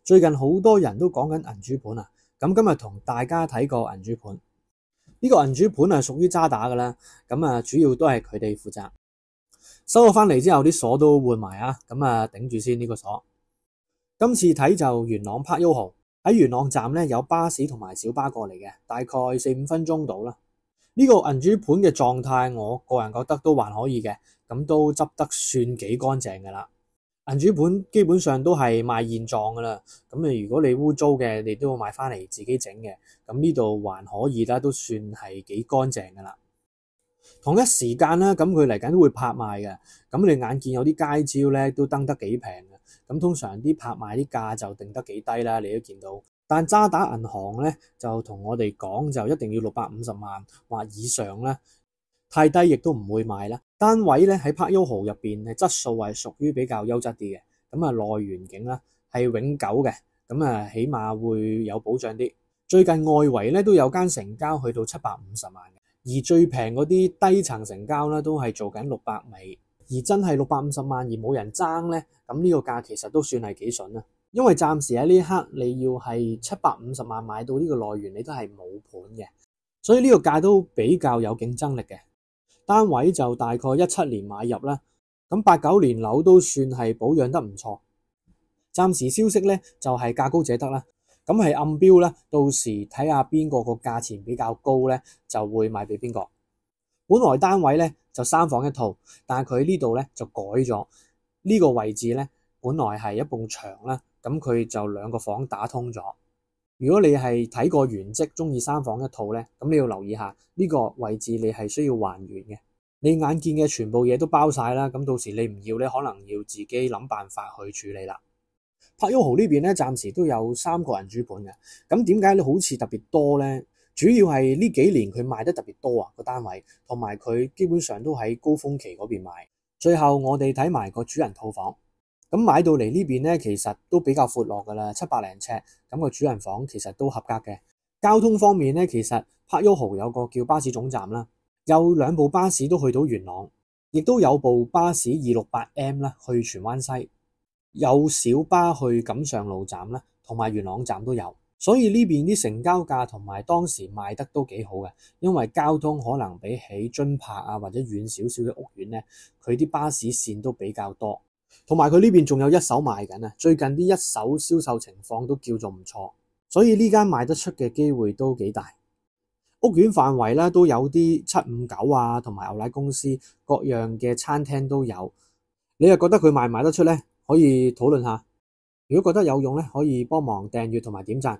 最近好多人都講緊銀主盤啊，咁今日同大家睇個銀主盤。呢個銀主盤係屬於渣打㗎啦，咁主要都係佢哋負責。收咗翻嚟之後，啲鎖都換埋啊，咁頂住先呢個鎖。今次睇就元朗 Park YOHO，喺元朗站咧有巴士同埋小巴過嚟嘅，大概4-5分鐘到啦。呢個銀主盤嘅狀態，我個人覺得都還可以嘅，咁都執得算幾乾淨㗎啦。銀主盤基本上都係賣現狀噶啦，咁如果你污糟嘅，你都要買翻嚟自己整嘅，咁呢度還可以啦，都算係幾乾淨噶啦。同一時間啦，咁佢嚟緊都會拍賣嘅，咁你眼見有啲街招咧都登得幾平嘅，咁通常啲拍賣啲價就定得幾低啦，你都見到。但渣打銀行咧就同我哋講就一定要650萬或以上啦。太低亦都唔會賣啦。單位咧喺 Park YOHO 入邊嘅質素係屬於比較優質啲嘅，咁內園景啦係永久嘅，咁起碼會有保障啲。最近外圍咧都有間成交去到750萬嘅，而最平嗰啲低層成交咧都係做緊600尾，而真係650萬而冇人爭咧，咁呢個價其實都算係幾筍啦。因為暫時喺呢一刻你要係750萬買到呢個內園，你都係冇盤嘅，所以呢個價都比較有競爭力嘅。單位就大概17年買入啦，咁8-9年樓都算係保養得唔錯。暫時消息咧就係價高者得啦，咁係暗標啦，到時睇下邊個個價錢比較高咧，就會賣俾邊個。本來單位咧就3房1套，但係佢呢度咧就改咗，呢個位置咧本來係一埲牆啦，咁佢就2個房打通咗。如果你係睇過原則，中意3房1套咧，咁你要留意下呢個位置，你係需要還原嘅。你眼見嘅全部嘢都包晒啦，咁到時你唔要咧，可能要自己諗辦法去處理啦。Park YOHO呢邊咧，暫時都有3個銀主盤嘅。咁點解你好似特別多咧？主要係呢幾年佢賣得特別多啊，個單位，同埋佢基本上都喺高峰期嗰邊賣。最後我哋睇埋個主人套房。咁買到嚟呢邊咧，其實都比較闊落噶啦，700零尺，咁個主人房其實都合格嘅。交通方面咧，其實 Park YOHO有個叫巴士總站啦，有2部巴士都去到元朗，亦都有部巴士268M 啦去荃灣西，有小巴去錦上路站啦，同埋元朗站都有。所以呢邊啲成交價同埋當時賣得都幾好嘅，因為交通可能比起津柏啊或者遠少少嘅屋苑咧，佢啲巴士線都比較多。同埋佢呢邊仲有一手賣緊啊，最近啲一手銷售情況都叫做唔錯，所以呢間賣得出嘅機會都幾大。屋苑範圍咧都有啲759啊，同埋牛奶公司各樣嘅餐廳都有。你又覺得佢賣唔賣得出咧？可以討論下。如果覺得有用咧，可以幫忙訂閱同埋點讚。